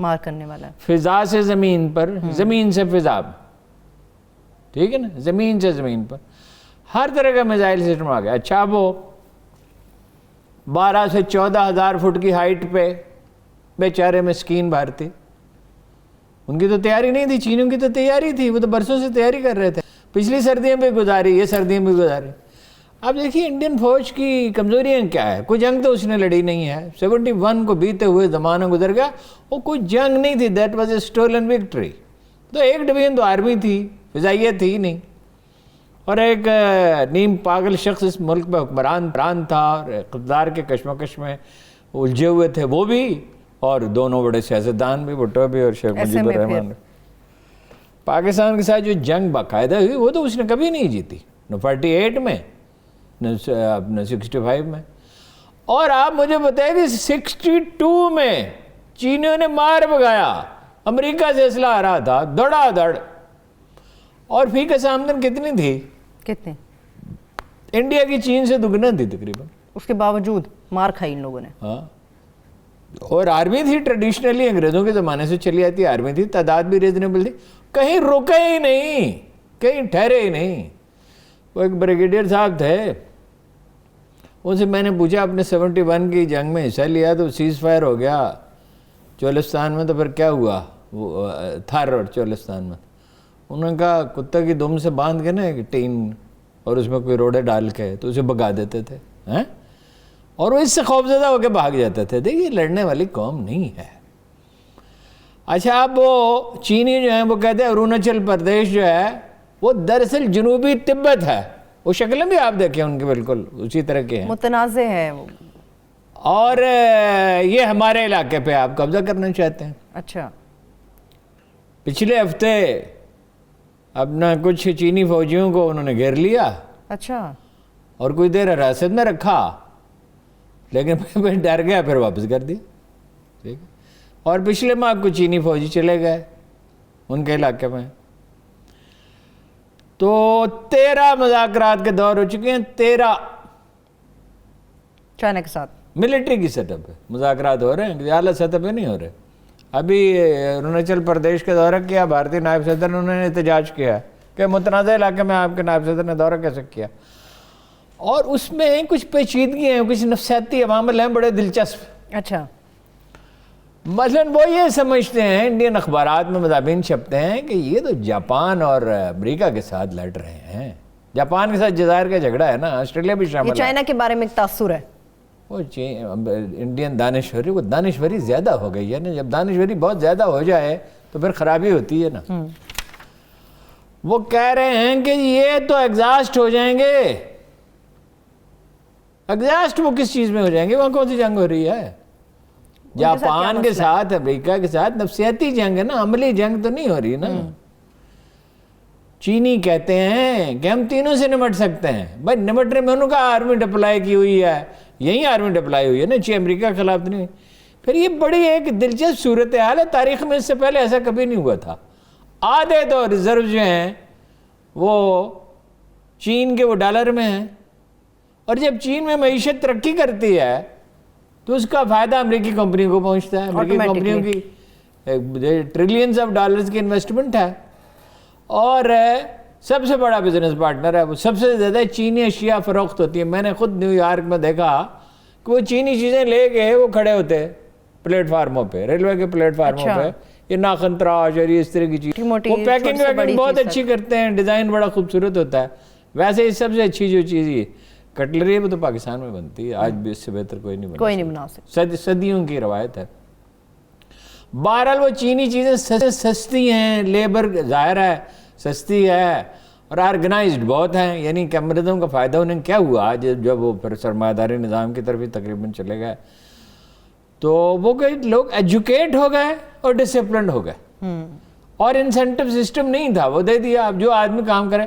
مار کرنے والا ہے. فضا سے زمین پر، زمین سے فضا میں، ٹھیک ہے نا، زمین سے زمین پر ہر طرح کا میزائل سسٹم آ گیا. اچھا وہ 12 سے 14,000 فٹ کی ہائٹ پہ بیچارے مسکین بھارتی، ان کی تو تیاری نہیں تھی، چینیوں کی تو تیاری تھی، وہ تو برسوں سے تیاری کر رہے تھے، پچھلی سردیاں بھی گزاری، یہ سردیاں بھی گزاری. اب دیکھیے انڈین فوج کی کمزوریاں کیا ہے. کوئی جنگ تو اس نے لڑی نہیں ہے، 71 کو بیتے ہوئے زمانہ گزر گیا، وہ کوئی جنگ نہیں تھی، that was a stolen victory. تو ایک ڈویژن تو آرمی تھی، فضائیہ تھی نہیں، اور ایک نیم پاگل شخص اس ملک میں حکمران تھا اور اقتدار کے کشمکش میں الجھے ہوئے تھے وہ بھی، اور دونوں بڑے سیاستدان بھی، بھٹو بھی اور شیخ مجیب الرحمان. پاکستان کے ساتھ جو جنگ باقاعدہ ہوئی وہ تو اس نے کبھی نہیں جیتی، نہ 48 میں نہ 65 میں. اور آپ مجھے بتائیں کہ 62 میں چینیوں نے مار بگایا، امریکہ سے اسلحہ آ رہا تھا دڑا دڑ، اور فی کا آمدن کتنی تھی؟ کتنے؟ انڈیا کی چین سے دگنا تھی تقریباً. اس کے باوجود مار کھائی ان لوگوں نے. ہاں، اور آرمی تھی ٹریڈیشنلی انگریزوں کے زمانے سے چلی آتی آرمی تھی، تعداد بھی ریزنیبل تھی، کہیں رکے ہی نہیں، کہیں ٹھہرے ہی نہیں. وہ ایک بریگیڈیئر صاحب تھے، ان سے میں نے پوچھا آپ نے 71 کی جنگ میں حصہ لیا تو سیز فائر ہو گیا چولستان میں، تو پھر کیا ہوا وہ تھر اور چولستان میں؟ انہوں نے کہا کتا کی دم سے باندھ کے نا ایک ٹین اور اس میں کوئی روڑے ڈال کے تو اسے بگا دیتے تھے، اور وہ اس سے خوفزدہ ہو کے بھاگ جاتے تھے. دیکھیے لڑنے والی قوم نہیں ہے. اچھا اب وہ چینی جو ہیں وہ کہتے ہیں اروناچل پردیش جو ہے وہ دراصل جنوبی تبت ہے. وہ شکلیں بھی آپ دیکھیں ان کی بالکل اسی طرح کے ہیں، متنازع ہے وہ، اور یہ ہمارے علاقے پہ آپ قبضہ کرنا چاہتے ہیں. اچھا، پچھلے ہفتے اپنا کچھ چینی فوجیوں کو انہوں نے گھیر لیا، اچھا، اور کچھ دیر حراست میں رکھا، لیکن پھر ڈر گیا، پھر واپس کر دیا. ٹھیک ہے. اور پچھلے ماہ کچھ چینی فوجی چلے گئے ان کے علاقے میں. تو 13 مذاکرات کے دور ہو چکے ہیں، 13 چائنا کے ساتھ ملٹری کی سطح پہ مذاکرات ہو رہے ہیں، اعلیٰ سطح پہ نہیں ہو رہے. ابھی اروناچل پردیش کا دورہ کیا بھارتی نائب صدر نے، انہوں نے احتجاج کیا کہ متنازع علاقے میں آپ کے نائب صدر نے دورہ کیسے کیا. اور اس میں کچھ پیچیدگی ہیں، کچھ نفسیاتی عوامل ہیں بڑے دلچسپ. اچھا، مثلاً وہ یہ سمجھتے ہیں، انڈین اخبارات میں مضامین چھپتے ہیں کہ یہ تو جاپان اور امریکہ کے ساتھ لڑ رہے ہیں. جاپان کے ساتھ جزائر کا جھگڑا ہے نا، آسٹریلیا بھی شامل یہ ہے. چائنا کے بارے میں ایک تاثر ہے. وہ انڈین دانشوری، وہ دانشوری زیادہ ہو گئی ہے نا. جب دانشوری بہت زیادہ ہو جائے تو پھر خرابی ہوتی ہے نا. وہ کہہ رہے ہیں کہ یہ تو ایگزاسٹ ہو جائیں گے. ایگزاسٹ وہ کس چیز میں ہو جائیں گے؟ وہاں کون سی جنگ ہو رہی ہے؟ جاپان کے ساتھ، امریکہ کے ساتھ نفسیاتی جنگ ہے نا، عملی جنگ تو نہیں ہو رہی نا. چینی کہتے ہیں کہ ہم تینوں سے نمٹ سکتے ہیں. بھائی نمٹنے میں انہوں کا آرمی ڈپلائی کی ہوئی ہے، یہی آرمی ڈپلائی ہوئی ہے نا، امریکہ کے خلاف تو نہیں. پھر یہ بڑی ایک دلچسپ صورتحال ہے، تاریخ میں اس سے پہلے ایسا کبھی نہیں ہوا تھا. آدھے تو ریزرو جو ہیں وہ چین کے وہ ڈالر میں ہیں، اور جب چین میں معیشت ترقی کرتی ہے تو اس کا فائدہ امریکی کمپنیوں کو پہنچتا ہے. امریکی کمپنیوں کی ٹریلینز آف ڈالرز کی انویسٹمنٹ ہے، اور سب سے بڑا بزنس پارٹنر ہے. وہ سب سے زیادہ چینی اشیاء فروخت ہوتی ہیں. میں نے خود نیو یارک میں دیکھا کہ وہ چینی چیزیں لے کے وہ کھڑے ہوتے پلیٹ فارموں پہ، ریلوے کے پلیٹ فارموں پہ، یہ ناخن تراش اور یہ اس طرح کی چیز. وہ پیکنگ ویکنگ بہت اچھی کرتے ہیں، ڈیزائن بڑا خوبصورت ہوتا ہے. ویسے ہی سب سے اچھی جو چیز یہ کٹلری ہے وہ تو پاکستان میں بنتی ہے. آج بھی اس سے بہتر کوئی نہیں بنا سکتا. صدیوں کی روایت ہے. بہرحال وہ چینی چیزیں سستی ہیں، لیبر ظاہر ہے سستی ہے، اور آرگنائزڈ بہت ہیں. یعنی کہ امریکوں کا فائدہ انہیں کیا ہوا جب وہ پھر سرمایہ داری نظام کی طرف ہی تقریباً چلے گئے، تو وہ کئی لوگ ایجوکیٹ ہو گئے اور ڈسپلنڈ ہو گئے، اور انسینٹو سسٹم نہیں تھا. وہ دے دیا اب جو آدمی کام کرے.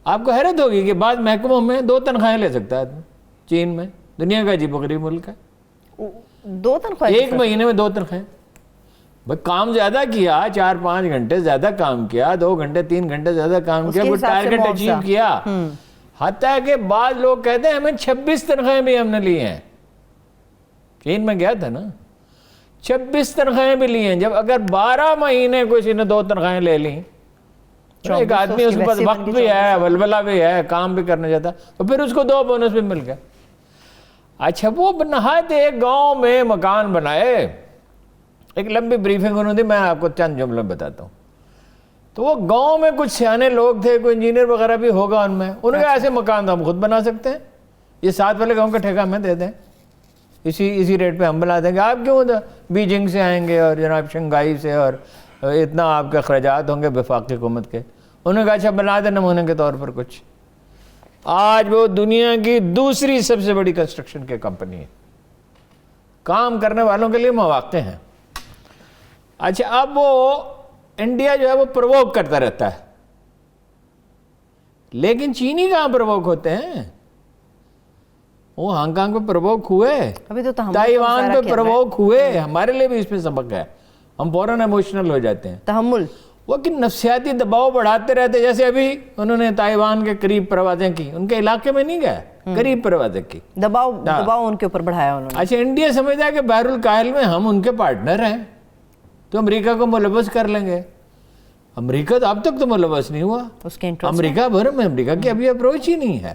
آپ کو حیرت ہوگی کہ بعض محکموں میں 2 تنخواہیں لے سکتا ہے آدمی. چین میں، دنیا کا عجیب و غریب ملک ہے، 2 تنخواہیں ایک مہینے میں 2 تنخواہیں. بھائی کام زیادہ کیا، 4-5 گھنٹے زیادہ کام کیا، 2 گھنٹے 3 گھنٹے زیادہ کام کیا، وہ ٹارگٹ اچیو کیا. حتیٰ کہ بعض لوگ کہتے ہیں ہمیں 26 تنخواہیں بھی ہم نے لی ہیں. چین میں گیا تھا نا، 26 تنخواہیں بھی لی ہیں. جب اگر 12 مہینے کسی نے 2 تنخواہیں لے لیں, ایک آدمی اس کے پاس وقت بھی ہے, ولولہ بھی ہے, کام بھی کرنا چاہتا, تو پھر اس کو 2 بونس بھی مل گئے. اچھا, وہ نہایت ایک گاؤں میں مکان بنائے, ایک لمبی بریفنگ انہوں نے دی, میں آپ کو چند جملوں بتاتا ہوں. تو وہ گاؤں میں کچھ سیانے لوگ تھے, کوئی انجینئر وغیرہ بھی ہوگا ان میں, انہوں نے کہا ایسے مکان تو ہم خود بنا سکتے ہیں, یہ 7 والے گاؤں کا ٹھیکہ ہمیں دے دیں, اسی ریٹ پہ ہم بنا دیں گے. آپ کیوں بیجنگ سے آئیں گے اور جناب شنگھائی سے, اور اتنا آپ کے اخراجات ہوں گے وفاقی حکومت کے. انہوں نے کہا اچھا بنا دیں نمونے کے طور پر کچھ. آج وہ دنیا کی دوسری سب سے بڑی کنسٹرکشن کی کمپنی ہے, کام کرنے والوں کے لیے مواقع ہیں. اچھا, اب وہ انڈیا جو ہے وہ پرووک کرتا رہتا ہے, لیکن چینی کہاں پرووک ہوتے ہیں؟ وہ ہانگ کانگ پہ پرووک ہوئے, تائیوان پہ پرووک ہوئے. ہمارے لیے بھی اس میں سبق ہے, ہم فوراً ایموشنل ہو جاتے ہیں. تحمل, وہ کہ نفسیاتی دباؤ بڑھاتے رہتے. جیسے ابھی انہوں نے تائیوان کے قریب پروازیں کی, ان کے علاقے میں نہیں گئے, قریب پروازیں کی, دباؤ ان کے اوپر بڑھایا انہوں نے. اچھا, انڈیا سمجھتا ہے کہ بحر الکاہل میں ہم ان کے پارٹنر ہیں, تو امریکہ کو ملوث کر لیں گے. امریکہ تو اب تک تو ملوث نہیں ہوا, امریکہ بھر میں امریکہ کی ابھی اپروچ ہی نہیں ہے.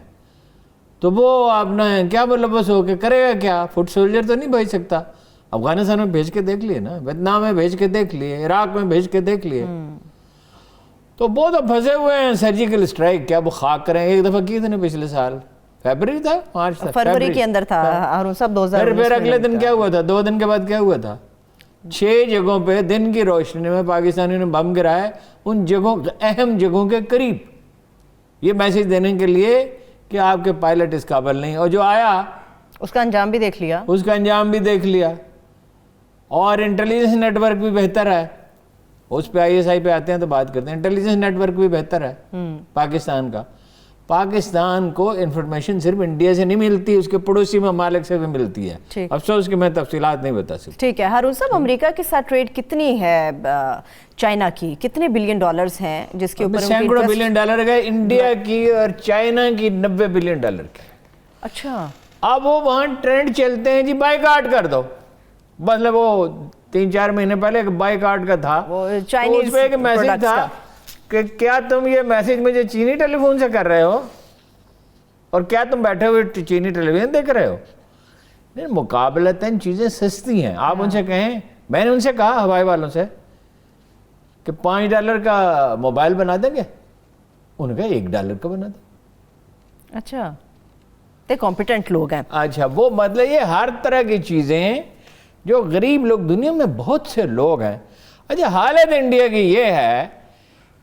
تو وہ آپ نے کیا ملوث ہو کے کرے گا کیا؟ فٹ سولجر تو نہیں بھیج سکتا. افغانستان میں بھیج کے دیکھ لیے نا, ویتنام میں بھیج کے دیکھ لیے, عراق میں بھیج کے دیکھ لیے. تو وہ تو پھنسے ہوئے ہیں. سرجیکل اسٹرائک کیا وہ خاک کریں؟ ایک دفعہ کی تھی نا پچھلے سال, فیبرری تھا, مارچ تھا, فروری کے اندر تھا ہارون صاحب 2019. پھر اگلے دن کیا ہوا تھا, 2 دن کے بعد کیا ہوا تھا, 6 جگہوں پہ دن کی روشنی میں پاکستانیوں نے بم گرائے, ان جگہوں اہم جگہوں کے قریب, یہ میسج دینے کے لیے کہ آپ کے پائلٹ اس قابل نہیں. اور جو آیا اس کا انجام بھی دیکھ لیا, اور انٹیلیجنس نیٹ ورک بھی بہتر ہے. اس پہ ISI پہ آتے ہیں تو بات کرتے ہیں. انٹیلیجنس نیٹ ورک بھی بہتر ہے پاکستان کا. پاکستان کو انفارمیشن صرف انڈیا سے نہیں ملتی, اس کے پڑوسی ممالک سے بھی ملتی ہے. افسوس کہ میں تفصیلات نہیں بتا سکتا. ٹھیک ہے ہارون صاحب, امریکہ کے ساتھ ٹریڈ کتنی ہے چائنا کی, کتنے بلین ڈالرز ہیں جس کے اوپر؟ سینکڑوں بلین ڈالر ہے. انڈیا کی اور چائنا کی 90 بلین ڈالر کی. اچھا, اب وہ وہاں ٹرینڈ چلتے ہیں جی بائی کاٹ کر دو. مطلب وہ 3-4 مہینے پہلے ایک بائی کاٹ کا تھا, اس پہ ایک میسج تھا کہ کیا تم یہ میسج مجھے چینی ٹیلی فون سے کر رہے ہو, اور کیا تم بیٹھے ہوئے چینی ٹیلی ویژن دیکھ رہے ہو؟ نہیں, مقابلتاً چیزیں سستی ہیں. آپ ان سے کہیں, میں نے ان سے کہا ہوائی والوں سے کہ $5 کا موبائل بنا دیں گے, انہوں نے کہا $1 کا بنا دیں. اچھا, تے کمپیٹنٹ لوگ ہیں. اچھا, وہ مطلب یہ ہر طرح کی چیزیں جو غریب لوگ, دنیا میں بہت سے لوگ ہیں. اچھا, حالت انڈیا کی یہ ہے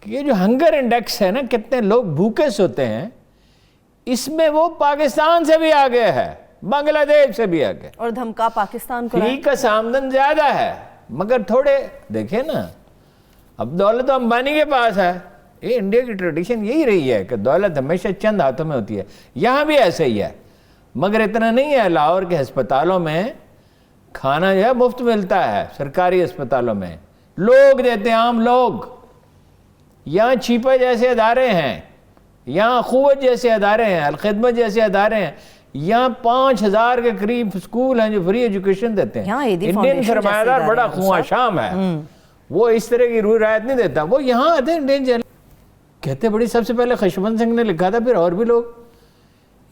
کہ یہ جو ہنگر انڈیکس ہے نا, کتنے لوگ بھوکے سوتے ہیں, اس میں وہ پاکستان سے بھی آگے ہے, بنگلہ دیش سے بھی آگے, اور دھمکا پاکستان کو. فی کا آمدن زیادہ ہے, مگر تھوڑے دیکھیں نا, اب دولت امبانی کے پاس ہے. یہ انڈیا کی ٹریڈیشن یہی رہی ہے کہ دولت ہمیشہ چند ہاتھوں میں ہوتی ہے. یہاں بھی ایسے ہی ہے, مگر اتنا نہیں ہے. لاہور کے ہسپتالوں میں کھانا جو ہے مفت ملتا ہے, سرکاری ہسپتالوں میں لوگ دیتے ہیں, عام لوگ. یہاں چھیپا جیسے ادارے ہیں, یہاں قوت جیسے ادارے ہیں, الخدمت جیسے ادارے ہیں, یہاں 5000 کے قریب اسکول ہیں جو فری ایجوکیشن دیتے ہیں. انڈین سرمایہ دار بڑا خواہ شام ہے, وہ اس طرح کی روح رعایت نہیں دیتا. وہ یہاں آتے ہیں انڈین جیل, کہتے بڑی, سب سے پہلے خشونت سنگھ نے لکھا تھا, پھر اور بھی لوگ,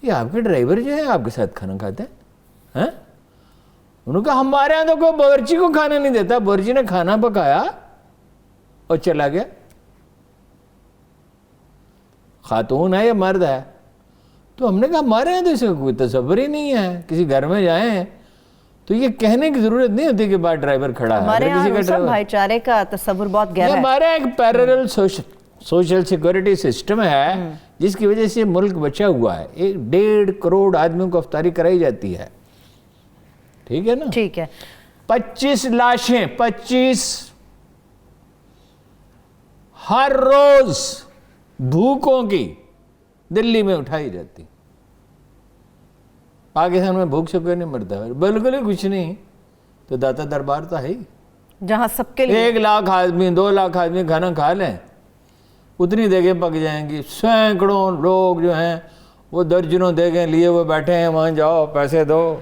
یہ آپ کے ڈرائیور جو ہیں آپ کے ساتھ کھانا کھاتے ہیں. انہوں نے کہا ہمارے یہاں تو کوئی باورچی کو کھانا نہیں دیتا, باورچی نے کھانا پکایا اور چلا گیا. خاتون ہے یا مرد ہے؟ تو ہم نے کہا ہمارے یہاں تو اس کا کوئی تصور ہی نہیں ہے. کسی گھر میں جائیں تو یہ کہنے کی ضرورت نہیں ہوتی کہ باہر ڈرائیور کھڑا ہے. ہمارے یہاں بھائی چارے کا تصور بہت گہرا ہے. ہمارے یہاں ایک پیرلل سوشل سیکورٹی سسٹم ہے جس کی وجہ سے ملک بچا ہوا ہے. 1.5 کروڑ آدمیوں کو افطاری کرائی جاتی ہے, ٹھیک ہے نا. ٹھیک ہے, 25 لاشیں 25 ہر روز بھوکوں کی دلی میں اٹھائی جاتی. پاکستان میں بھوک سے کوئی نہیں مرتا, بالکل ہی کچھ نہیں. تو داتا دربار تو ہے ہی, جہاں سب کے لیے 1 لاکھ آدمی 2 لاکھ آدمی کھانا کھا لیں, اتنی دیگیں پک جائیں گی. سینکڑوں لوگ جو ہیں وہ درجنوں دیگیں لیے ہوئے بیٹھے ہیں, وہاں جاؤ پیسے دو.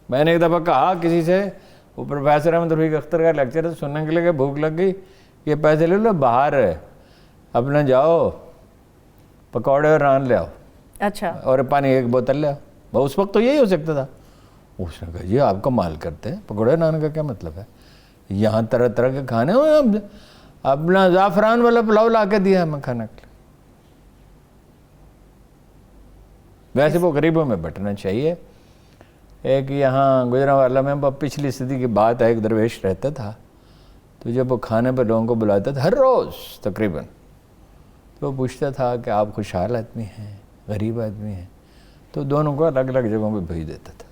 میں نے ایک دفعہ کہا کسی سے, وہ پروفیسر احمد رفیق اختر کا لیکچر سننے کے لیے کہ بھوک لگ گئی، یہ پیسے لے لو، باہر اپنا جاؤ پکوڑے اور نان لے آؤ، اچھا، اور پانی ایک بوتل لے آؤ۔ اس وقت تو یہی ہو سکتا تھا۔ اس نے کہا جی آپ کا مال کرتے ہیں، پکوڑے نان کا کیا مطلب ہے؟ یہاں طرح طرح کے کھانے ہوئے، اپنا زعفران والا پلاؤ لا کے دیا ہمیں کھانے کے لیے۔ ویسے وہ غریبوں میں بٹنا چاہیے۔ ایک یہاں گجرانوالہ میں پچھلی صدی کی بات ہے، ایک درویش رہتا تھا، تو جب وہ کھانے پہ لوگوں کو بلاتا تھا ہر روز تقریباً، تو وہ پوچھتا تھا کہ آپ خوشحال آدمی ہیں، غریب آدمی ہیں، تو دونوں کو الگ الگ جگہوں پہ بھیج دیتا تھا۔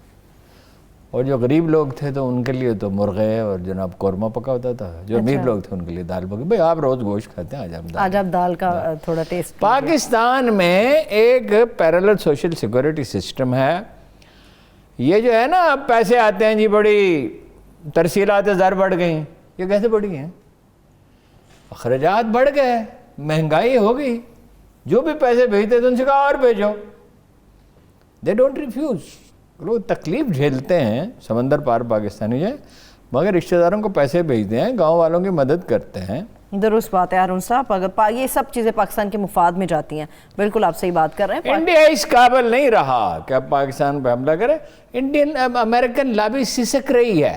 اور جو غریب لوگ تھے تو ان کے لیے تو مرغے اور جناب قورمہ پکا ہوتا تھا، جو امیر لوگ تھے ان کے لیے دال پکی۔ بھائی آپ روز گوشت کھاتے ہیں، آج آپ دال کا تھوڑا ٹیسٹ۔ پاکستان میں ایک پیرالل سوشل سیکورٹی سسٹم ہے۔ یہ جو ہے نا اب پیسے آتے ہیں جی، بڑی ترسیلات زر بڑھ گئیں، یہ کیسے بڑھی ہیں؟ اخراجات بڑھ گئے، مہنگائی ہو گئی، جو بھی پیسے بھیجتے تھے ان سے کہا اور بھیجو، دے ڈونٹ ریفیوز۔ لوگ تکلیف جھیلتے ہیں سمندر پار پاکستانی ہیں، مگر رشتہ داروں کو پیسے بھیجتے ہیں، گاؤں والوں کی مدد کرتے ہیں۔ درست بات ہے ہارون صاحب، اگر یہ سب چیزیں پاکستان کے مفاد میں جاتی ہیں، بالکل آپ صحیح بات کر رہے ہیں۔ انڈیا اس قابل نہیں رہا کہ اب پاکستان پہ حملہ کرے۔ انڈین امریکن لابی سسک رہی ہے۔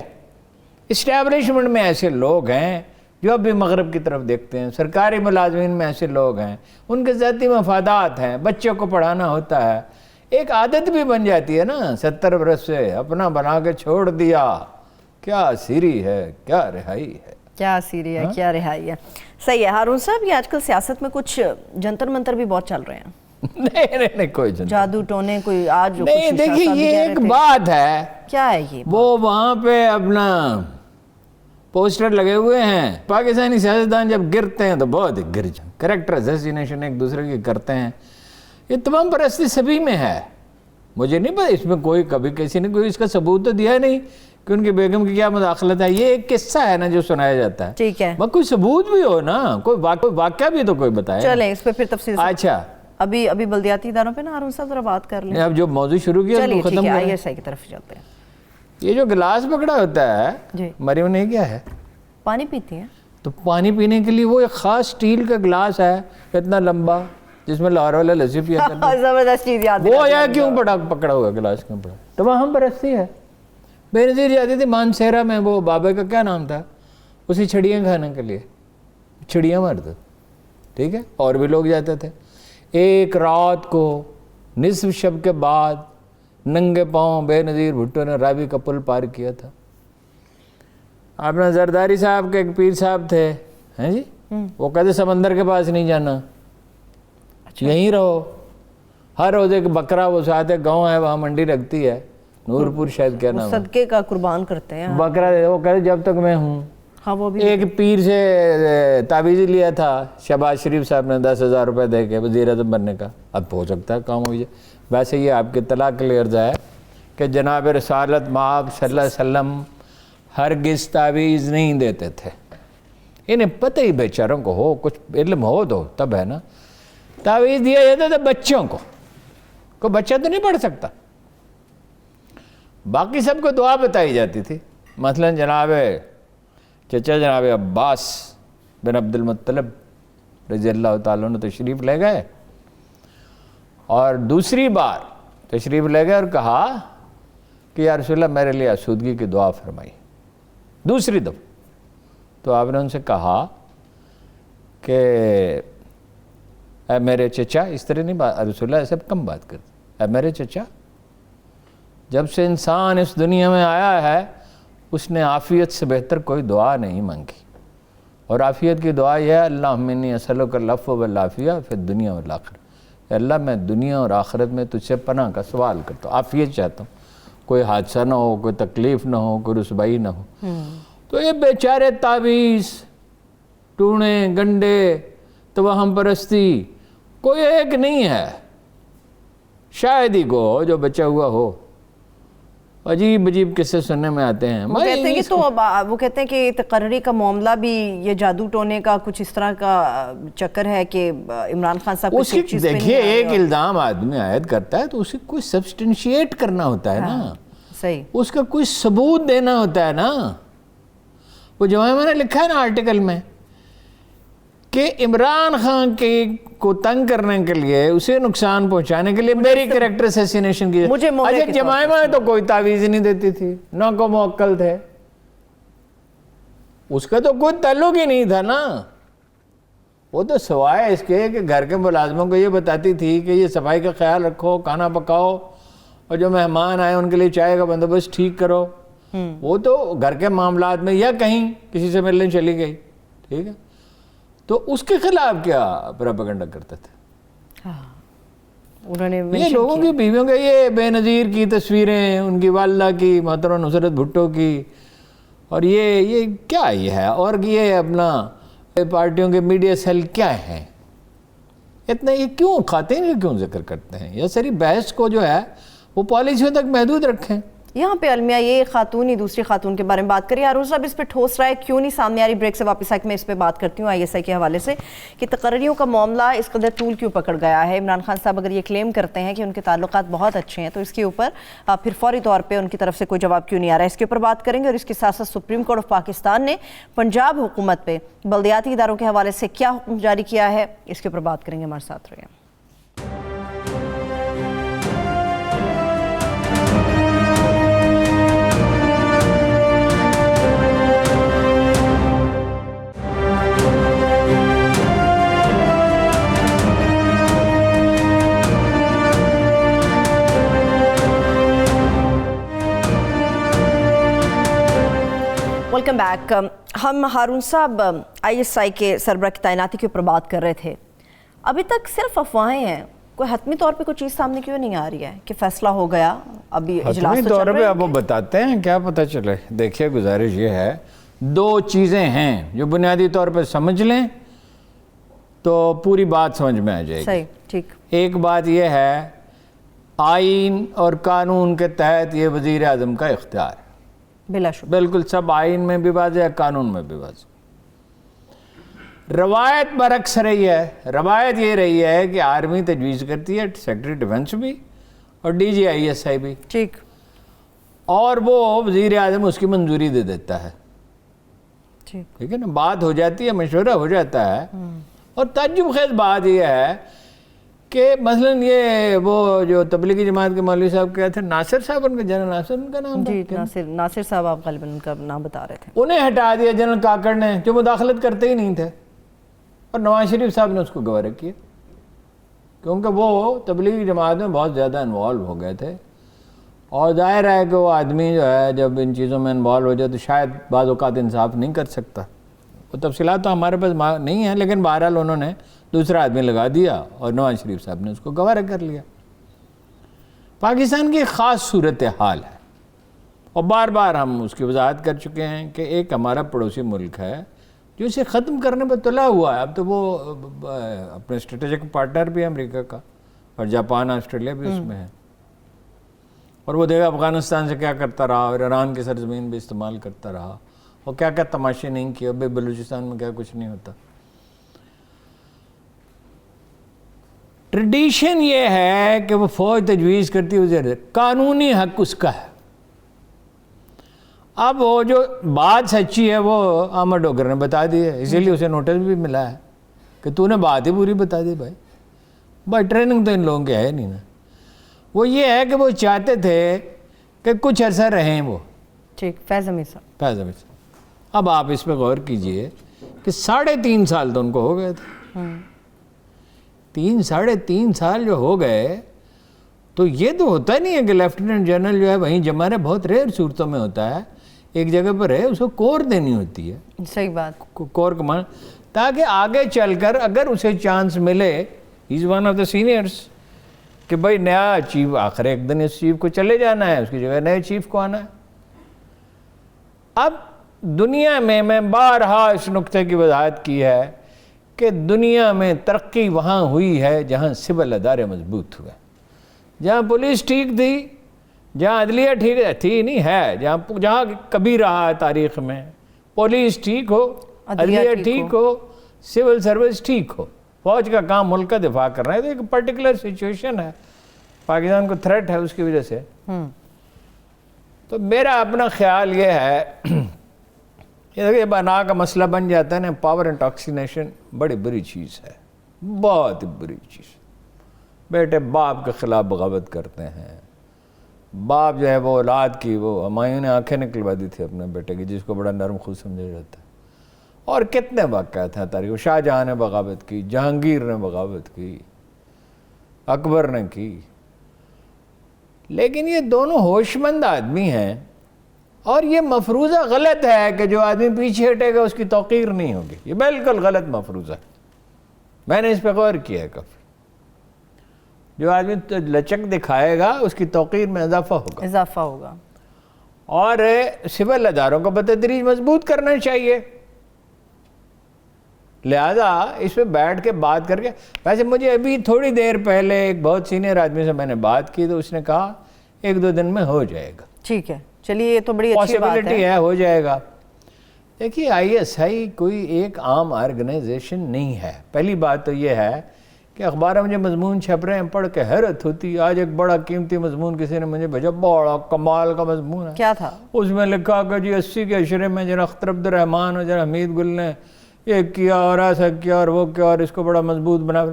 اسٹیبلشمنٹ میں ایسے لوگ ہیں جو اب بھی مغرب کی طرف دیکھتے ہیں، سرکاری ملازمین میں ایسے لوگ ہیں، ان کے ذاتی مفادات ہیں، بچوں کو پڑھانا ہوتا ہے، ایک عادت بھی بن جاتی ہے نا، 70 برس سے اپنا بنا کے چھوڑ دیا، کیا سیری ہے، کیا رہائی ہے، کیا سیری ہے، کیا رہائی ہے۔ صحیح ہے ہارون صاحب، یہ آج کل سیاست میں کچھ جنتر منتر بھی بہت چل رہے ہیں۔ نہیں کوئی جنتر جادو ٹونے کوئی آج نہیں، دیکھیے یہ ایک بات ہے، کیا ہے یہ؟ وہ وہاں پہ اپنا پوسٹر لگے ہوئے ہیں، پاکستانی سیاستدان جب گرتے ہیں تو بہت گر جائیں، کریکٹر اسیسینیشن ایک دوسرے کی کرتے ہیں، یہ تمام پرستی سبھی میں ہے۔ مجھے نہیں پتا اس میں کوئی کبھی کسی نے کوئی اس کا ثبوت تو دیا نہیں کہ ان کی بیگم کی کیا مداخلت ہے، یہ ایک قصہ ہے نا جو سنایا جاتا ہے، ٹھیک ہے، کوئی ثبوت بھی ہو نا، کوئی واقعہ بھی تو کوئی بتائے۔ چلیں اس پہ پھر تفصیل سے اچھا، ابھی بلدیاتی اداروں پہ نا ہارون صاحب ذرا بات کر لیں۔ اب جو موضوع شروع کیا چلیے ختم ٹھیک ہے، کریں۔ ISI کی طرف چلتے ہیں۔ یہ جو گلاس پکڑا ہوتا ہے جی، مریم نے کیا ہے؟ پانی پیتی ہیں؟ تو پانی پینے کے لیے وہ ایک خاص سٹیل کا گلاس ہے اتنا لمبا، جس میں لاہور والا لسی پیا کرتے ہیں، زبردست چیز یاد وہ یا کیوں پکڑا ہوا گلاس کیوں پڑا؟ تو وہاں پرستی ہے۔ بے نظیر جاتی تھی مانسہرہ میں، وہ بابے کا کیا نام تھا، اسی چھڑیاں کھانے کے لیے، چھڑیاں مارتے، ٹھیک ہے، اور بھی لوگ جاتے تھے۔ ایک رات کو نصف شب کے بعد ننگے پاؤں بے نظیر بھٹو نے راوی کا پل پار کیا تھا۔ اپنا زرداری صاحب کے ایک پیر صاحب تھے ہیں جی، وہ کہتے سمندر کے پاس نہیں جانا، یہیں رہو۔ ہر روز ایک بکرا، وہ ساتھ ایک گاؤں ہے وہاں منڈی لگتی ہے، نورپور شاید کیا نام ہے، صدقے کا قربان کرتے ہیں بکرا، وہ کہتے جب تک میں ہوں۔ ہاں وہ بھی ایک پیر سے تعویذ لیا تھا شہباز شریف صاحب نے 10,000 روپے دے کے وزیر اعظم بننے کا، اب ہو سکتا ہے کام ہو جائے۔ ویسے یہ آپ کے اطلاع کے لیے عرض ہے کہ جناب رسالت مآب صلی اللہ علیہ وسلم ہرگز تعویذ نہیں دیتے تھے، انہیں پتہ ہی بیچاروں کو ہو، کچھ علم ہو تو تب ہے نا۔ تعویذ دیا جاتا تھا بچوں کو، کوئی بچہ تو نہیں پڑھ سکتا، باقی سب کو دعا بتائی جاتی تھی۔ مثلا جناب چچا جناب عباس بن عبد المطلب رضی اللہ تعالیٰ عنہ تشریف لے گئے، اور دوسری بار تشریف لے گئے اور کہا کہ یا رسول اللہ میرے لیے آسودگی کی دعا فرمائی، دوسری دفعہ۔ تو آپ نے ان سے کہا کہ اے میرے چچا، اس طرح نہیں بات، رسول اللہ ایسے کم بات کرتے، اے میرے چچا، جب سے انسان اس دنیا میں آیا ہے اس نے عافیت سے بہتر کوئی دعا نہیں مانگی، اور عافیت کی دعا یہ ہے اللہم انی اسألک العفو والعافیہ فی الدنیا والآخرہ، اے اللہ میں دنیا اور آخرت میں تجھ سے پناہ کا سوال کرتا ہوں، عافیت چاہتا ہوں، کوئی حادثہ نہ ہو، کوئی تکلیف نہ ہو، کوئی رسوائی نہ ہو۔ تو یہ بیچارے تعویذ، ٹونے، گنڈے، توہم پرستی کوئی ایک نہیں ہے، شاید ہی کو جو بچہ ہوا ہو۔ عجیب عجیب قصے سننے میں آتے ہیں۔ وہ کہتے ہیں کہ تو وہ کہتے ہیں کہ تقرری کا معاملہ بھی یہ جادو ٹونے کا کچھ اس طرح کا چکر ہے کہ عمران خان صاحب اس کی دیکھیے ایک الزام آدمی عائد کرتا ہے تو اسے کوئی سبسٹنشیٹ کرنا ہوتا ہے نا، صحیح، اس کا کوئی ثبوت دینا ہوتا ہے نا۔ وہ جمائمہ نے لکھا ہے نا آرٹیکل میں کہ عمران خان کو تنگ کرنے کے لیے، اسے نقصان پہنچانے کے لیے میری کریکٹر اسیسینیشن کی. اچھا جمائمہ تو کوئی تعویذ نہیں دیتی تھی، نہ کو موکل تھے، اس کا تو کوئی تعلق ہی نہیں تھا نا. وہ تو سوائے اس کے کہ گھر کے ملازموں کو یہ بتاتی تھی کہ یہ صفائی کا خیال رکھو، کھانا پکاؤ، اور جو مہمان آئے ان کے لیے چائے کا بندوبست ٹھیک کرو. وہ تو گھر کے معاملات میں یا کہیں کسی سے ملنے چلی گئی، ٹھیک ہے، تو اس کے خلاف کیا پروپیگنڈا کرتے تھے. یہ لوگوں کی بیویوں کے یہ بے نظیر کی تصویریں، ان کی والدہ کی، محترمہ نصرت بھٹو کی، اور یہ کیا یہ ہے، اور یہ اپنا پارٹیوں کے میڈیا سیل کیا ہیں اتنا، یہ کیوں خواتین کا کیوں ذکر کرتے ہیں؟ یہ ساری بحث کو جو ہے وہ پالیسیوں تک محدود رکھیں. یہاں پہ المیہ یہ خاتون ہی دوسری خاتون کے بارے میں بات کری. ہارون صاحب اس پہ ٹھوس رائے کیوں نہیں سامنے آ رہی؟ بریک سے واپس آ کے میں اس پہ بات کرتی ہوں ISI کے حوالے سے کہ تقرریوں کا معاملہ اس قدر طول کیوں پکڑ گیا ہے. عمران خان صاحب اگر یہ کلیم کرتے ہیں کہ ان کے تعلقات بہت اچھے ہیں تو اس کے اوپر پھر فوری طور پہ ان کی طرف سے کوئی جواب کیوں نہیں آ رہا ہے؟ اس کے اوپر بات کریں گے. اور اس کے ساتھ ساتھ سپریم کورٹ آف پاکستان نے پنجاب حکومت پہ بلدیاتی اداروں کے حوالے سے کیا حکم جاری کیا ہے، اس کے اوپر بات کریں گے. ہمارے ساتھ رہیے. Welcome back. ہم ہارون صاحب ISI کے سربراہ کی تعیناتی کے اوپر بات کر رہے تھے. ابھی تک صرف افواہیں ہیں، کوئی حتمی طور پہ کوئی چیز سامنے کیوں نہیں آ رہی ہے کہ فیصلہ ہو گیا؟ ابھی اجلاس حتمی طور پہ آپ وہ بتاتے ہیں، کیا پتہ چلے. دیکھیے گزارش یہ ہے، دو چیزیں ہیں جو بنیادی طور پہ سمجھ لیں تو پوری بات سمجھ میں آ جائے گی. صحیح، ٹھیک. ایک بات یہ ہے، آئین اور قانون کے تحت یہ وزیر اعظم کا اختیار ہے، بلا شبہ، بالکل سب آئین میں بھی واضح ہے، قانون میں بھی واضح. روایت برعکس رہی ہے. روایت یہ رہی ہے کہ آرمی تجویز کرتی ہے، سیکرٹری ڈیفنس بھی اور DG ISI بھی، ٹھیک، اور وہ وزیر اعظم اس کی منظوری دے دیتا ہے. ٹھیک ہے نا، بات ہو جاتی ہے، مشورہ ہو جاتا ہے. اور تعجب خیز بات یہ ہے کہ مثلاً یہ وہ جو تبلیغی جماعت کے مولوی صاحب کیا تھے، ناصر صاحب، ان کا جنرل ناصر ان کا نام جی، ناصر صاحب آپ غالباً ان کا نام بتا رہے تھے، انہیں ہٹا دیا جنرل کاکڑ نے، جو مداخلت کرتے ہی نہیں تھے، اور نواز شریف صاحب نے اس کو گوارا کیا کیونکہ وہ تبلیغی جماعت میں بہت زیادہ انوالو ہو گئے تھے. اور ظاہر ہے کہ وہ آدمی جو ہے جب ان چیزوں میں انوالو ہو جائے تو شاید بعض اوقات انصاف نہیں کر سکتا. وہ تفصیلات تو ہمارے پاس نہیں ہیں، لیکن بہرحال انہوں نے دوسرا آدمی لگا دیا اور نواز شریف صاحب نے اس کو گوارا کر لیا. پاکستان کی خاص صورتحال ہے، اور بار بار ہم اس کی وضاحت کر چکے ہیں کہ ایک ہمارا پڑوسی ملک ہے جو اسے ختم کرنے پہ تلا ہوا ہے. اب تو وہ اپنے اسٹریٹجک پارٹنر بھی ہے امریکہ کا، اور جاپان، آسٹریلیا بھی اس میں ہے. اور وہ دیکھا افغانستان سے کیا کرتا رہا، اور ایران کی سرزمین بھی استعمال کرتا رہا، اور کیا کیا تماشے نہیں کیے. اب بلوچستان میں کیا کچھ نہیں ہوتا. ٹریڈیشن یہ ہے کہ وہ فوج تجویز کرتی ہے، قانونی حق اس کا ہے. اب وہ جو بات سچی ہے وہ احمد ڈوگر نے بتا دی ہے، اسی لیے اسے نوٹس بھی ملا ہے کہ تو نے بات ہی پوری بتا دی. بھائی ٹریننگ تو ان لوگوں کے ہے نہیں نا. وہ یہ ہے کہ وہ چاہتے تھے کہ کچھ عرصہ رہیں وہ. ٹھیک، فیض حمید صاحب. اب آپ اس پہ غور کیجئے کہ 3.5 سال تو ان کو ہو گئے تھے. 3.5 سال جو ہو گئے تو یہ تو ہوتا نہیں ہے کہ لیفٹیننٹ جنرل جو ہے وہیں جمع رہے. بہت ریئر صورتوں میں ہوتا ہے، ایک جگہ پر ہے، اس کو کور دینی ہوتی ہے. صحیح بات. کور کمان، تاکہ آگے چل کر اگر اسے چانس ملے، he is one of the seniors, کہ بھائی نیا چیف آخر ایک دن اس چیف کو چلے جانا ہے، اس کی جگہ نئے چیف کو آنا ہے. اب دنیا میں بارہا اس نقطے کی وضاحت کی ہے کہ دنیا میں ترقی وہاں ہوئی ہے جہاں سول ادارے مضبوط ہوئے، جہاں پولیس ٹھیک تھی، جہاں عدلیہ ٹھیک تھی نہیں ہے، جہاں کبھی رہا ہے تاریخ میں، پولیس ٹھیک ہو، عدلیہ ٹھیک ہو، سول سروس ٹھیک ہو، فوج کا کام ملک کا دفاع کر رہا ہے. تو ایک پرٹیکولر سچویشن ہے، پاکستان کو تھریٹ ہے اس کی وجہ سے. تو میرا اپنا خیال یہ ہے، یہ دیکھیے بنا کا مسئلہ بن جاتا ہے نا، پاور انٹاکسینیشن بڑی بری چیز ہے، بہت بری چیز۔ بیٹے باپ کے خلاف بغاوت کرتے ہیں، باپ جو ہے وہ اولاد کی، وہ ہمایوں نے آنکھیں نکلوا دی تھی اپنے بیٹے کی، جس کو بڑا نرم خو سمجھا جاتا ہے۔ اور کتنے واقعات ہیں تاریخ، شاہ جہاں نے بغاوت کی، جہانگیر نے بغاوت کی، اکبر نے کی، لیکن یہ دونوں ہوش مند آدمی ہیں، اور یہ مفروضہ غلط ہے کہ جو آدمی پیچھے ہٹے گا اس کی توقیر نہیں ہوگی، یہ بالکل غلط مفروضہ ہے۔ میں نے اس پہ غور کیا ہے کافی، جو آدمی لچک دکھائے گا اس کی توقیر میں اضافہ ہوگا، اور سول اداروں کو بتدریج مضبوط کرنا چاہیے۔ لہذا اس پہ بیٹھ کے بات کر کے، ویسے مجھے ابھی تھوڑی دیر پہلے ایک بہت سینئر آدمی سے میں نے بات کی تو اس نے کہا 1-2 دن میں ہو جائے گا۔ ٹھیک ہے، چلیے یہ تو بڑی اچھی بات پاسبلٹی ہے، ہو جائے گا۔ دیکھیے ISI کوئی ایک عام آرگنائزیشن نہیں ہے۔ پہلی بات تو یہ ہے کہ اخباروں میں جو مضمون چھپ رہے ہیں پڑھ کے حیرت ہوتی ہے۔ آج ایک بڑا قیمتی مضمون کسی نے مجھے بھیجا، بڑا کمال کا مضمون ہے۔ کیا تھا اس میں لکھا کہ جی 80 کے عشرے میں جناب اختر عبد الرحمن اور جناب حمید گل نے یہ کیا اور ایسا کیا اور وہ کیا اور اس کو بڑا مضبوط بنا۔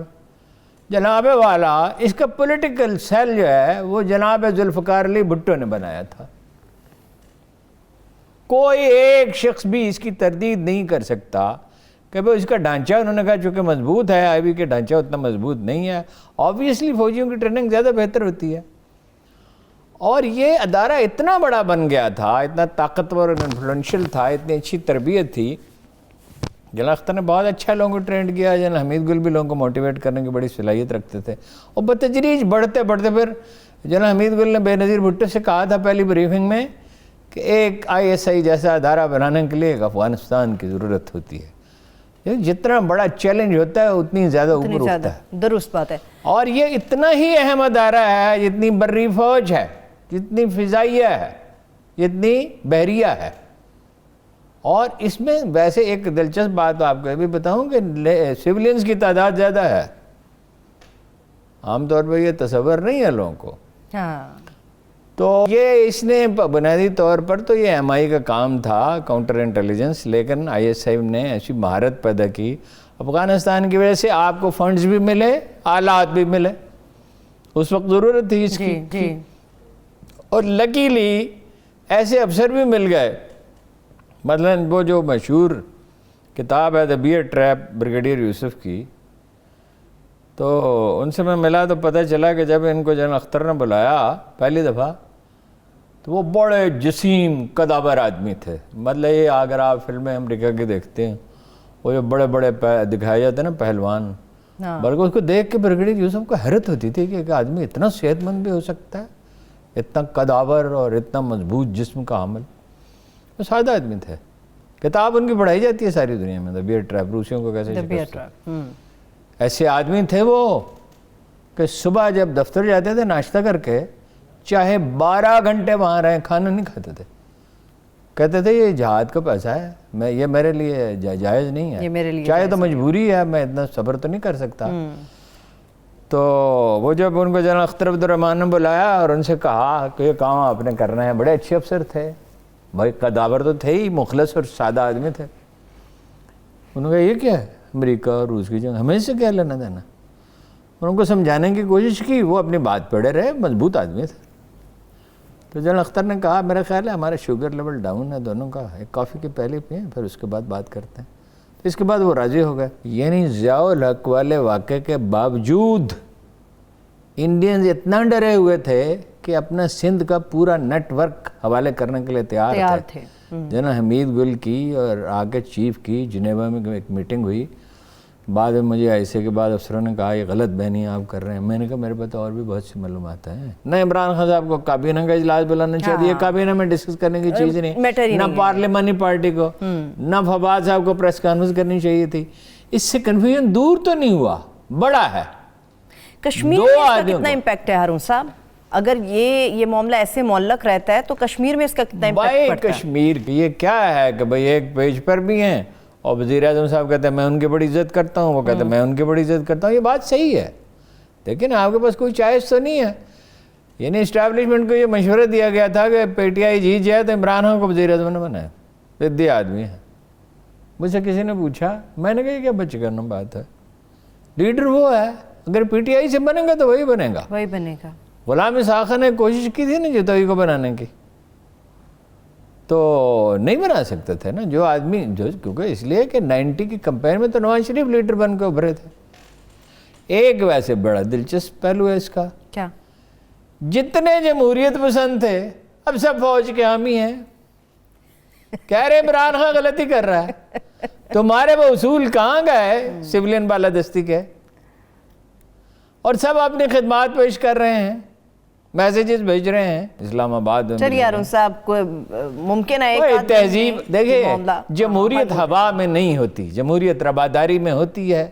جناب والا اس کا پولیٹیکل سیل جو ہے وہ جناب ذوالفقار علی بھٹو نے بنایا تھا۔ کوئی ایک شخص بھی اس کی تردید نہیں کر سکتا کہ بھئی اس کا ڈھانچہ، انہوں نے کہا چونکہ مضبوط ہے، IB کے ڈھانچہ اتنا مضبوط نہیں ہے، آبویسلی فوجیوں کی ٹریننگ زیادہ بہتر ہوتی ہے۔ اور یہ ادارہ اتنا بڑا بن گیا تھا، اتنا طاقتور اور انفلوئنشل تھا، اتنی اچھی تربیت تھی۔ جناب اختر نے بہت اچھا لوگوں کو ٹرینڈ کیا، جناب حمید گل بھی لوگوں کو موٹیویٹ کرنے کی بڑی صلاحیت رکھتے تھے، اور بتدریج بڑھتے بڑھتے پھر جناب حمید گل نے بے نظیر بھٹو سے کہا تھا پہلی بریفنگ میں کہ ایک ISI جیسا ادارہ بنانے کے لیے ایک افغانستان کی ضرورت ہوتی ہے۔ جتنا بڑا چیلنج ہوتا ہے اتنی زیادہ اوپر اٹھتا ہے۔ درست بات ہے۔ اور یہ اتنا ہی اہم ادارہ ہے جتنی بری فوج ہے، جتنی فضائیہ ہے، جتنی بحریہ ہے۔ اور اس میں ویسے ایک دلچسپ بات آپ کو بھی بتاؤں کہ سیولینز کی تعداد زیادہ ہے، عام طور پر یہ تصور نہیں ہے لوگوں کو۔ ہاں، تو یہ اس نے بنیادی طور پر تو یہ MI کا کام تھا، کاؤنٹر انٹیلیجنس، لیکن ISI نے ایسی مہارت پیدا کی افغانستان کی وجہ سے، آپ کو فنڈز بھی ملے، آلات بھی ملے، اس وقت ضرورت تھی اس کی، اور لکیلی ایسے افسر بھی مل گئے۔ مثلا وہ جو مشہور کتاب ہے The Bear Trap بریگیڈیئر یوسف کی، تو ان سے میں ملا تو پتہ چلا کہ جب ان کو جنرل اختر نے بلایا پہلی دفعہ تو وہ بڑے جسیم قدابر آدمی تھے۔ مطلب یہ اگر آپ فلمیں امریکہ کی دیکھتے ہیں، وہ جو بڑے بڑے دکھائے جاتے ہیں نا پہلوان، بلکہ اس کو دیکھ کے بریگیڈیئر یوسف کو حیرت ہوتی تھی کہ ایک آدمی اتنا صحت مند بھی ہو سکتا ہے، اتنا قدابر اور اتنا مضبوط جسم کا حامل۔ وہ سادہ آدمی تھے، کتاب ان کی پڑھائی جاتی ہے ساری دنیا میں، The Bear Trap، روسیوں کو کیسے شکست۔ ایسے آدمی تھے وہ کہ صبح جب دفتر جاتے تھے ناشتہ کر کے، چاہے 12 گھنٹے وہاں رہیں، کھانا نہیں کھاتے تھے۔ کہتے تھے یہ جہاد کا پیسہ ہے، یہ میرے لیے جائز نہیں ہے، چاہے تو مجبوری ہے، میں اتنا صبر تو نہیں کر سکتا۔ تو وہ جب ان کو جنرل اختر عبد الرحمن نے بلایا اور ان سے کہا کہ یہ کام آپ نے کرنا ہے، بڑے اچھے افسر تھے بھائی، قدابر تو تھے ہی، مخلص اور سادہ آدمی تھے۔ انہوں نے کہا یہ کیا ہے، امریکہ اور روس کی جنگ، ہمیں اس سے کیا لینا دینا؟ اور ان کو سمجھانے کی کوشش کی، وہ اپنی بات پڑے رہے، مضبوط آدمی تھے۔ تو جنرل اختر نے کہا میرا خیال ہے ہمارا شوگر لیول ڈاؤن ہے دونوں کا، ایک کافی کے پہلے پئیں پھر اس کے بعد بات کرتے ہیں۔ تو اس کے بعد وہ راضی ہو گئے۔ یعنی ضیاء الحق والے واقعے کے باوجود انڈینز اتنا ڈرے ہوئے تھے کہ اپنا سندھ کا پورا نیٹ ورک حوالے کرنے کے لیے تیار تھے۔ جنرل حمید گل کی اور آگے چیف کی جنیوا میں ایک میٹنگ ہوئی، بعد میں مجھے ایسے کے بعد افسروں نے کہا یہ غلط بیانی آپ کر رہے ہیں۔ میں نے کہا میرے پاس اور بھی بہت سی معلومات ہیں، نہ عمران خان صاحب کو کابینہ کا اجلاس بلانا چاہیے، کابینہ میں ڈسکس کرنے کی چیز نہیں، نہ پارلیمانی پارٹی کو، نہ فواد صاحب کو پریس کانفرنس کرنی چاہیے تھی۔ اس سے کنفیوژن دور تو نہیں ہوا، بڑا ہے۔ کشمیر میں اس کا کتنا امپیکٹ ہے ہارون صاحب؟ اگر یہ معاملہ ایسے معلق رہتا ہے تو کشمیر میں اس کا کتنا امپیکٹ پڑتا ہے؟ کشمیر کی یہ کیا ہے کہ بھئی ایک پیج پر بھی ہیں اور وزیر اعظم صاحب کہتے ہیں میں ان کی بڑی عزت کرتا ہوں، وہ کہتے ہیں میں ان کی بڑی عزت کرتا ہوں۔ یہ بات صحیح ہے، لیکن آپ کے پاس کوئی چوائس تو نہیں ہے۔ یعنی اسٹیبلشمنٹ کو یہ مشورہ دیا گیا تھا کہ PTI جیت جائے تو عمران خان کو وزیر اعظم نے بنایا، ضدی آدمی ہے، مجھ سے کسی نے پوچھا, میں نے کہا کیا بچے کرنا بات ہے, لیڈر وہ ہے, اگر پی ٹی آئی سے بنے گا تو وہی بنے گا, وہی بنے گا. غلام اسحاق نے کوشش کی تھی نا جتوئی کو بنانے کی, تو نہیں بنا سکتے تھے نا جو آدمی جو, کیونکہ اس لیے کہ 90 کی کمپین میں تو نواز شریف لیڈر بن کے ابھرے تھے. ایک ویسے بڑا دلچسپ پہلو ہے اس کا, کیا؟ جتنے جمہوریت پسند تھے اب سب فوج کے حامی ہیں, کہہ رہے عمران خان غلطی کر رہا ہے, تمہارے وہ اصول کہاں گئے سولین بالادستی کے, اور سب اپنی خدمات پیش کر رہے ہیں, میسیجز بھیج رہے ہیں اسلام آباد میں. چلیے ہارون صاحب کو ممکن ہے ایک تہذیب دیکھیں, جمہوریت ہوا میں نہیں ہوتی, جمہوریت رواداری میں ہوتی ہے,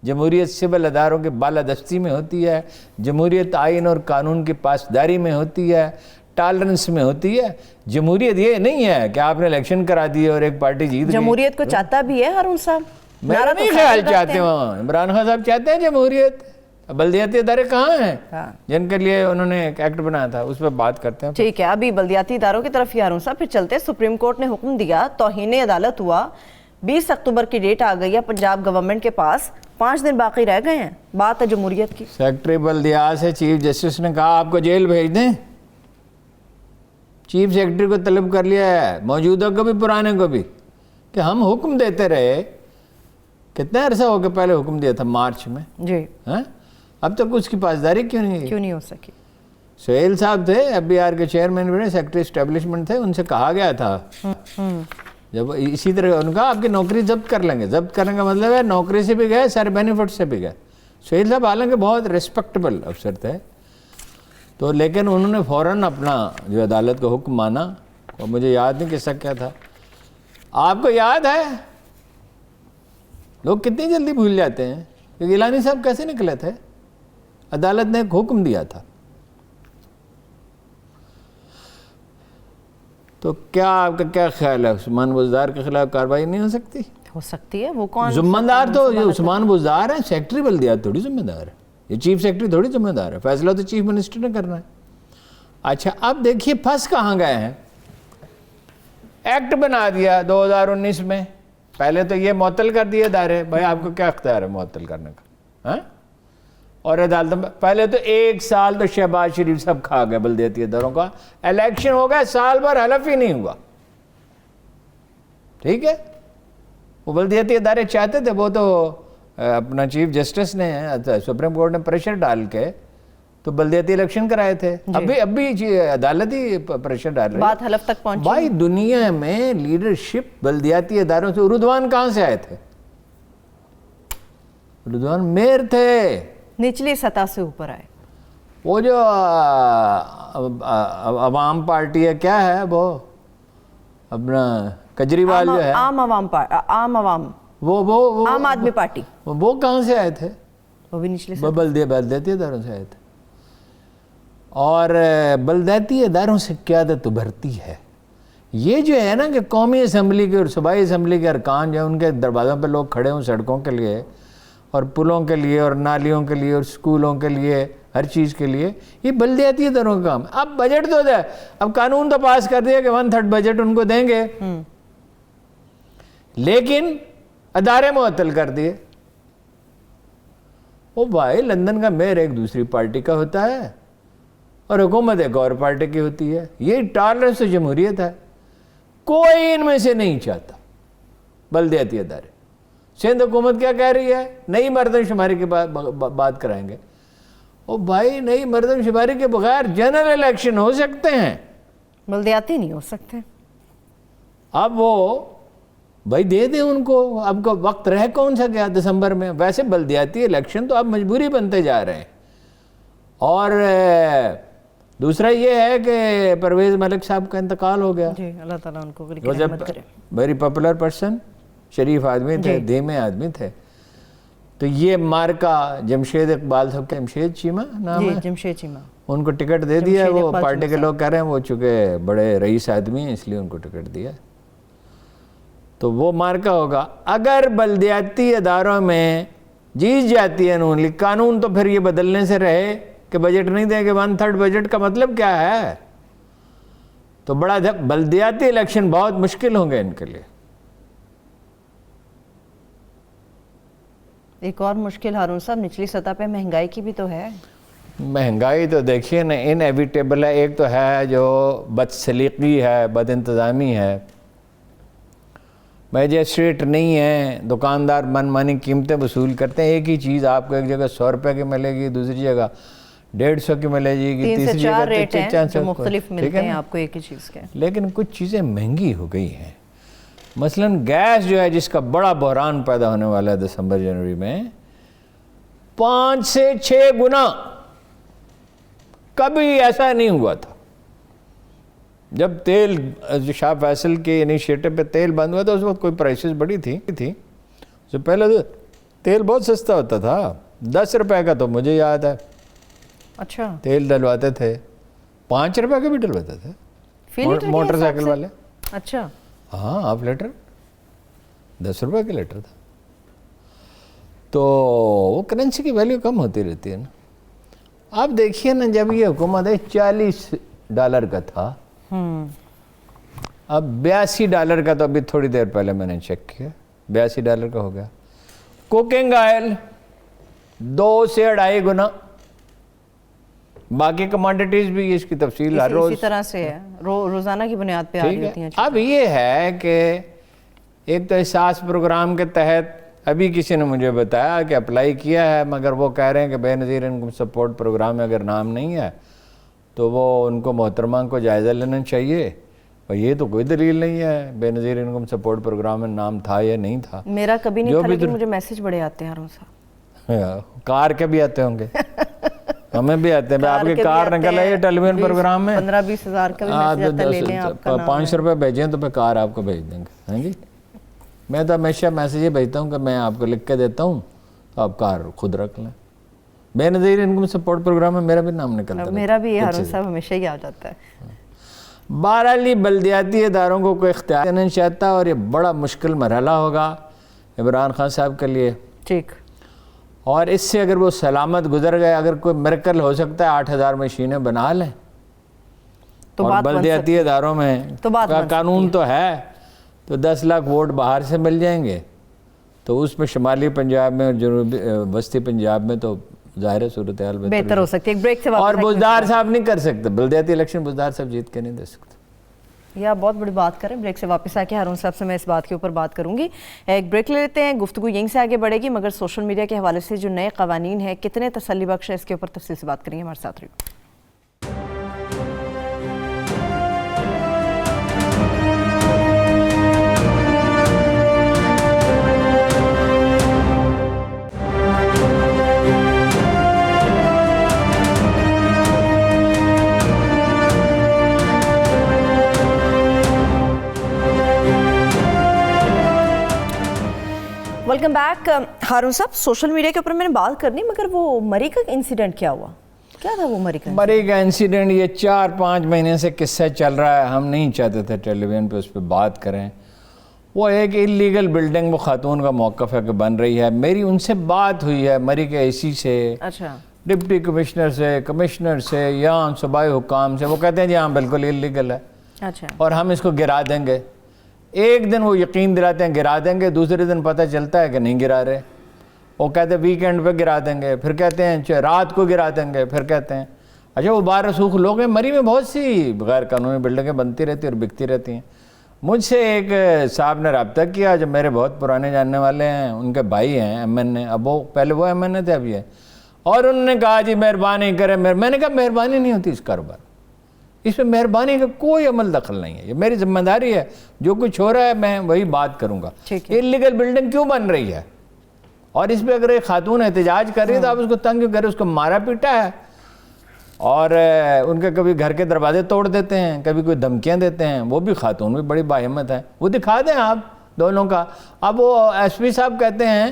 جمہوریت سول اداروں کے بالادستی میں ہوتی ہے, جمہوریت آئین اور قانون کی پاسداری میں ہوتی ہے, ٹالرنس میں ہوتی ہے. جمہوریت یہ نہیں ہے کہ آپ نے الیکشن کرا دی اور ایک پارٹی جیت گئی. جمہوریت کو چاہتا بھی ہے ہارون صاحب, میں نہیں خیال چاہتے ہوں, عمران خان صاحب چاہتے ہیں جمہوریت. بلدیاتی ادارے کہاں ہیں جن کے لیے انہوں نے ایک ایکٹ بنایا تھا, اس پہ بات کرتے ہیں. ٹھیک ہے, ابھی بلدیاتی اداروں کی طرف ہی ہارون صاحب, پھر چلتے. سپریم کورٹ نے حکم دیا, توہین عدالت ہوا, 20 اکتوبر کی ڈیٹ آ گئی ہے پنجاب گورنمنٹ کے پاس, 5 دن باقی رہ گئے ہیں, بات ہے جمہوریت کی. سیکرٹری بلدیات سے چیف جسٹس نے کہا آپ کو جیل بھیج دیں. چیف سیکرٹری کو طلب کر لیا ہے, موجودہ کو بھی پرانے کو بھی, کہ ہم حکم دیتے رہے, کتنا عرصہ ہو کے پہلے حکم دیا تھا مارچ میں جی, اب تک اس کی پاسداری کیوں نہیں ہو سکی. سہیل صاحب تھے ایف بی آر کے چیئرمین بھی, سیکرٹری اسٹیبلشمنٹ تھے, ان سے کہا گیا تھا جب اسی طرح ان کا آپ کی نوکری ضبط کر لیں گے. ضبط کرنے کا مطلب ہے نوکری سے بھی گئے, سارے بینیفٹ سے بھی گئے. سہیل صاحب حالانکہ بہت ریسپیکٹیبل افسر تھے, تو لیکن انہوں نے فوراً اپنا جو عدالت کا حکم مانا, اور مجھے یاد نہیں قصہ کیا تھا. آپ کو یاد ہے لوگ کتنی جلدی بھول جاتے ہیں کہ گیلانی صاحب کیسے نکلے تھے, عدالت نے ایک حکم دیا تھا. تو کیا آپ کا کیا خیال ہے, عثمان بزدار کے خلاف کارروائی نہیں ہو سکتی؟ ہو سکتی ہے. وہ کون ذمہ دار تو یہ عثمان بزدار ہے, سیکرٹری بلدیات تھوڑی ذمہ دار ہے, یہ چیف سیکرٹری تھوڑی ذمہ دار ہے, فیصلہ تو چیف منسٹر نے کرنا ہے. اچھا اب دیکھیے پھنس کہاں گئے ہیں. ایکٹ بنا دیا 2019 میں, پہلے تو یہ معطل کر دیے ادارے, بھائی آپ کو کیا اختیار ہے معطل کرنے کا, اور عدالت میں پہلے تو 1 سال تو شہباز شریف صاحب کھا گئے بلدیاتی اداروں کا. الیکشن ہو گیا, سال بھر حلف ہی نہیں ہوا. ٹھیک ہے, وہ بلدیاتی ادارے چاہتے تھے, وہ تو اپنا چیف جسٹس نے سپریم کورٹ نے پریشر ڈال کے تو بلدیاتی الیکشن کرائے تھے. ابھی عدالت ہی پریشر ڈال رہی ہے, بات حلف تک پہنچی. بھائی دنیا میں لیڈرشپ بلدیاتی اداروں سے, اردوان کہاں سے آئے تھے؟ اردوان میر تھے, نچلی سطح سے اوپر آئے. وہ جو عوام پارٹی ہے, کیا ہے وہ اپنا کجریوال جو ہے, عام آدمی پارٹی, وہ کہاں سے آئے تھے؟ وہ بھی نچلے وہ بلدیاتی اداروں سے آئے تھے. اور بلدیاتی اداروں سے قیادت ابھرتی ہے. یہ جو ہے نا کہ قومی اسمبلی کے اور صوبائی اسمبلی کے ارکان جو ان کے دروازوں پہ لوگ کھڑے ہوں سڑکوں کے لیے اور پلوں کے لیے اور نالیوں کے لیے اور سکولوں کے لیے, ہر چیز کے لیے, یہ بلدیاتی اداروں کا کام ہے. اب بجٹ تو ہے, اب قانون تو پاس کر دیا کہ 1/3 بجٹ ان کو دیں گے, لیکن ادارے معطل کر دیے. وہ بھائی لندن کا میئر ایک دوسری پارٹی کا ہوتا ہے اور حکومت ایک اور پارٹی کی ہوتی ہے. یہ ٹالرنس و جمہوریت ہے, کوئی ان میں سے نہیں چاہتا. بلدیاتی ادارے, سندھ حکومت کیا کہہ رہی ہے, نئی مردم شماری کی بات کرائیں گے. او بھائی نئی مردم شماری کے بغیر جنرل الیکشن ہو سکتے ہیں, بلدیاتی نہیں ہو سکتے. اب وہ بھائی دے دیں ان کو, اب کو وقت رہ کون سا گیا دسمبر میں. ویسے بلدیاتی الیکشن تو اب مجبوری بنتے جا رہے ہیں. اور دوسرا یہ ہے کہ پرویز ملک صاحب کا انتقال ہو گیا. جی اللہ تعالیٰ ان کو رحمت کرے. ویری پاپولر پرسن, شریف آدمی تھے, دھیمے آدمی تھے. تو یہ مارکا جمشید اقبال صاحب کا, جمشید چیمہ نام ہے, جمشید چیمہ, ان کو ٹکٹ دے دیا. وہ پارٹی کے لوگ کہہ رہے ہیں وہ چونکہ بڑے رئیس آدمی ہیں اس لیے ان کو ٹکٹ دیا, تو وہ مارکا ہوگا. اگر بلدیاتی اداروں میں جیت جاتی ہے نون لیگ, قانون تو پھر یہ بدلنے سے رہے کہ بجٹ نہیں دیں گے. 1/3 بجٹ کا مطلب کیا ہے؟ تو بڑا بلدیاتی الیکشن بہت مشکل ہوں گے ان کے لیے. ایک اور مشکل ہارون صاحب نچلی سطح پہ مہنگائی کی بھی تو ہے. مہنگائی تو دیکھیے نا انیویٹیبل ہے. ایک تو ہے جو بد سلیقی ہے, بد انتظامی ہے. میجسٹریٹ نہیں ہے, دکاندار من مانی قیمتیں وصول کرتے ہیں. ایک ہی چیز آپ کو ایک جگہ 100 روپے کی ملے گی, دوسری جگہ 150 کی ملے گی, 3 سے 4 ریٹ ہیں جو 300 مختلف ملتے ہیں آپ کو ایک ہی چیز کے. لیکن کچھ چیزیں مہنگی ہو گئی ہیں. مثلا گیس جو ہے, جس کا بڑا بحران پیدا ہونے والا ہے دسمبر جنوری میں, 5 سے 6 گنا. کبھی ایسا نہیں ہوا تھا. جب تیل شاہ فیصل کے انیشیٹو پہ تیل بند ہوا تھا, اس وقت کوئی پرائسز بڑی تھی. اس سے پہلے تو تیل بہت سستا ہوتا تھا, 10 روپے کا تو مجھے یاد ہے. اچھا, تیل ڈلواتے تھے, 5 روپے کا بھی ڈلواتے تھے موٹر سائیکل والے. اچھا, ہاں, ہاف لیٹر 10 روپے کا لیٹر تھا. تو وہ کرنسی کی ویلیو کم ہوتی رہتی ہے نا. آپ دیکھیے نا, جب یہ حکومت ہے $40 کا تھا, اب $82 کا, تو ابھی تھوڑی دیر پہلے میں نے چیک کیا $82 کا ہو گیا. کوکنگ آئل 2 سے 2.5 گنا. باقی کمانڈیٹیز بھی اس کی تفصیل ہر روز اسی طرح سے ہے, روزانہ کی بنیاد پہ آ رہی ہوتی ہیں. اب یہ ہے کہ ایک تو احساس پروگرام کے تحت ابھی کسی نے مجھے بتایا کہ اپلائی کیا ہے, مگر وہ کہہ رہے ہیں کہ بے نظیر انکم سپورٹ پروگرام میں اگر نام نہیں ہے تو وہ ان کو محترمہ کو جائزہ لینا چاہیے. اور یہ تو کوئی دلیل نہیں ہے بے نظیر انکم سپورٹ پروگرام میں نام تھا یا نہیں تھا. میرا کبھی نہیں تھا, لیکن مجھے میسج بڑے آتے ہیں ہارون صاحب. کار کے بھی آتے ہوں گے, ہمیں بھی آتے ہیں. آپ کی کار نکل آئی ہے ٹیلی ویژن پروگرام میں, 15-20 ہزار کا بھی میسج آتا ہے, لے لیں آپ کا نام. 500 روپے بھیجیں تو پھر کار آپ کو بھیج دیں گے. ہاں جی, میں تو ہمیشہ میسیج یہ بھیجتا ہوں کہ میں آپ کو لکھ کے دیتا ہوں, تو آپ کار خود رکھ لیں. بے نظیر انکم سپورٹ پروگرام میں میرا بھی نام نکلتا ہے. میرا بھی ہارون صاحب ہمیشہ ہی آ جاتا ہے. بہرحال بلدیاتی اداروں کو کوئی اختیار نہیں چاہتا, اور یہ بڑا مشکل مرحلہ ہوگا عمران خان صاحب کے لیے. ٹھیک, اور اس سے اگر وہ سلامت گزر گئے, اگر کوئی مرکل ہو سکتا ہے 8,000 مشینیں بنا لیں, اور بلدیاتی اداروں میں قانون تو ہے, تو 10 لاکھ ووٹ باہر سے مل جائیں گے. تو اس میں شمالی پنجاب میں اور جنوبی وسطی پنجاب میں تو ظاہر صورتحال بہتر ہو سکتی ہے. ایک بریک سے اور بزدار صاحب نہیں کر سکتے, بلدیاتی الیکشن بزدار صاحب جیت کے نہیں دے سکتے. یہ آپ بہت بڑی بات کریں. بریک سے واپس آ کے ہارون صاحب سے میں اس بات کے اوپر بات کروں گی. ایک بریک لے لیتے ہیں, گفتگو یہیں سے آگے بڑھے گی, مگر سوشل میڈیا کے حوالے سے جو نئے قوانین ہیں کتنے تسلی بخش ہیں, اس کے اوپر تفصیل سے بات کریں گے. ہمارے ساتھ رہیے. Welcome back. ہارون صاحب, سوشل میڈیا کے اوپر میں نے بات کرنی, مگر وہ مری کا انسیڈنٹ کیا ہوا, کیا تھا وہ مری کا انسیڈنٹ؟ یہ 4-5 مہینے سے قصہ چل رہا ہے. ہم نہیں چاہتے تھے ٹیلی ویژن پہ اس پہ بات کریں. وہ ایک انلیگل بلڈنگ, وہ خاتون کا موقف ہے کہ بن رہی ہے. میری ان سے بات ہوئی ہے, مری کے اے سی سے, اچھا, ڈپٹی کمشنر سے, کمشنر سے, یا صوبائی حکام سے. وہ کہتے ہیں جی ہاں بالکل انلیگل ہے, اچھا, اور ہم اس کو گرا دیں گے. ایک دن وہ یقین دلاتے ہیں گرا دیں گے, دوسرے دن پتہ چلتا ہے کہ نہیں گرا رہے. وہ کہتے ہیں ویکینڈ پہ گرا دیں گے, پھر کہتے ہیں رات کو گرا دیں گے, پھر کہتے ہیں اچھا. وہ بارسوخ لوگ ہیں. مری میں بہت سی غیر قانونی بلڈنگیں بنتی رہتی ہیں اور بکتی رہتی ہیں. مجھ سے ایک صاحب نے رابطہ کیا جو میرے بہت پرانے جاننے والے ہیں, ان کے بھائی ہیں ایم این اے, اب وہ پہلے وہ ایم این اے تھے, اب یہ, اور انہوں نے کہا جی مہربانی کریں. میں نے کہا مہربانی نہیں ہوتی اس کاروبار, اس میں مہربانی کا کوئی عمل دخل نہیں ہے. یہ میری ذمہ داری ہے, جو کچھ ہو رہا ہے میں وہی بات کروں گا. انلیگل بلڈنگ کیوں بن رہی ہے, اور اس پہ اگر ایک خاتون احتجاج کر رہی ہے تو آپ اس کو تنگ کیوں کریں, اس کو مارا پیٹا ہے, اور ان کے کبھی گھر کے دروازے توڑ دیتے ہیں, کبھی کوئی دھمکیاں دیتے ہیں. وہ بھی خاتون بھی بڑی باہمت ہے, وہ دکھا دیں آپ دونوں کا. اب وہ ایس پی صاحب کہتے ہیں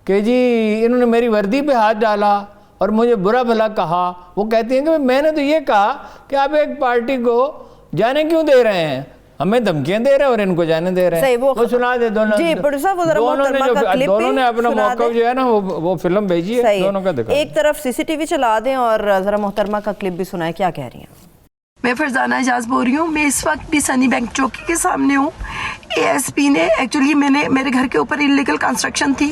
کہ جی انہوں نے میری وردی پہ ہاتھ ڈالا اور مجھے برا بھلا کہا. وہ کہتی ہیں کہ میں نے تو یہ کہا کہ آپ ایک پارٹی کو جانے کیوں دے رہے ہیں, ہمیں دھمکیاں دے رہے ہیں اور ان کو جانے دے رہے ہیں. وہ سنا دے دونوں, دونوں نے اپنا موقف جو ہے نا وہ فلم بھیجی ہے, دونوں کا دکھا. ایک طرف سی سی ٹی وی چلا دیں اور ذرا محترمہ کا کلپ بھی سنائیں, کیا کہہ رہی ہیں. میں فرزانہ اعجاز بول رہی ہوں. میں اس وقت بھی سنی بینک چوکی کے سامنے ہوں. اے ایس پی نے ایکچولی میرے گھر کے اوپر انلیگل کنسٹرکشن تھی,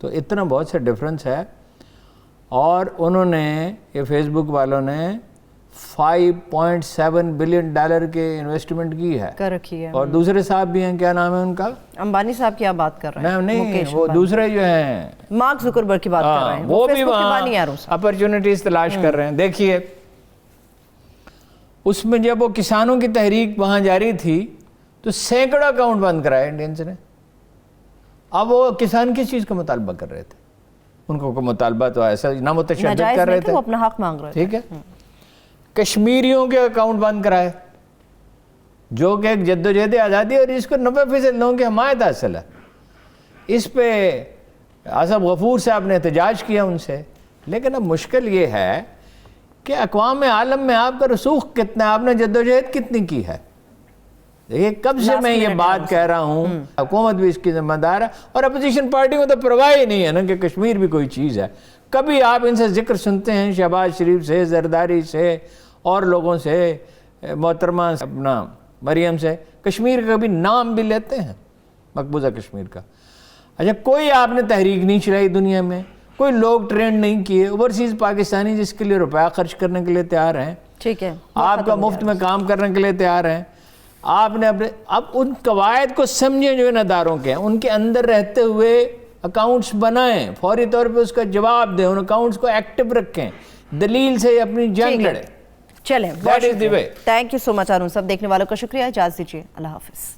تو اتنا بہت سا ڈفرنس ہے. اور انہوں نے یہ فیس بک والوں نے $5.7 بلین کے انویسٹمنٹ کی ہے کر رکھی ہے. اور دوسرے صاحب بھی ہیں, کیا نام ہے ان کا؟ امبانی صاحب کی آپ بات کر رہے ہیں؟ نہیں, وہ دوسرے جو ہیں مارک زکربرگ کی بات کر رہے ہیں, وہ بھی وہاں اپرچونٹیز تلاش کر رہے ہیں. دیکھیے اس میں جب وہ کسانوں کی تحریک وہاں جاری تھی تو سینکڑوں اکاؤنٹ بند کرائے انڈینز نے. اب وہ کسان کس چیز کا مطالبہ کر رہے تھے؟ ان کو مطالبہ تو ایسا نہ متشدد کر رہے تھے, وہ اپنا حق مانگ رہے تھے. ٹھیک ہے. کشمیریوں کے اکاؤنٹ بند کرائے, جو کہ ایک جدوجہد آزادی اور اس کو 90% لوگوں کی حمایت حاصل ہے. اس پہ آصف غفور صاحب نے احتجاج کیا ان سے. لیکن اب مشکل یہ ہے کہ اقوام عالم میں آپ کا رسوخ کتنا ہے, آپ نے جدوجہد کتنی کی ہے. دیکھیے کب سے میں یہ بات کہہ رہا ہوں, حکومت بھی اس کی ذمہ دار ہے, اور اپوزیشن پارٹی کو تو پرواہ ہی نہیں ہے نا کہ کشمیر بھی کوئی چیز ہے. کبھی آپ ان سے ذکر سنتے ہیں شہباز شریف سے, زرداری سے, اور لوگوں سے, محترمہ اپنا مریم سے, کشمیر کا کبھی نام بھی لیتے ہیں, مقبوضہ کشمیر کا. اچھا کوئی آپ نے تحریک نہیں چلائی دنیا میں, کوئی لوگ ٹرینڈ نہیں کیے, اوورسیز پاکستانی جس کے لیے روپیہ خرچ کرنے کے لیے تیار ہیں, ٹھیک ہے, آپ کا مفت میں کام کرنے کے لیے تیار ہیں. آپ نے اپنے اب ان قواعد کو سمجھیں جو ان اداروں کے ہیں, ان کے اندر رہتے ہوئے اکاؤنٹس بنائیں, فوری طور پہ اس کا جواب دیں, ان اکاؤنٹس کو ایکٹیو رکھیں, دلیل سے اپنی جنگ لڑیں. چلیں, That is the way. Thank you so much Arun صاحب. دیکھنے والوں کا شکریہ, اجازت دیجیے, اللہ حافظ.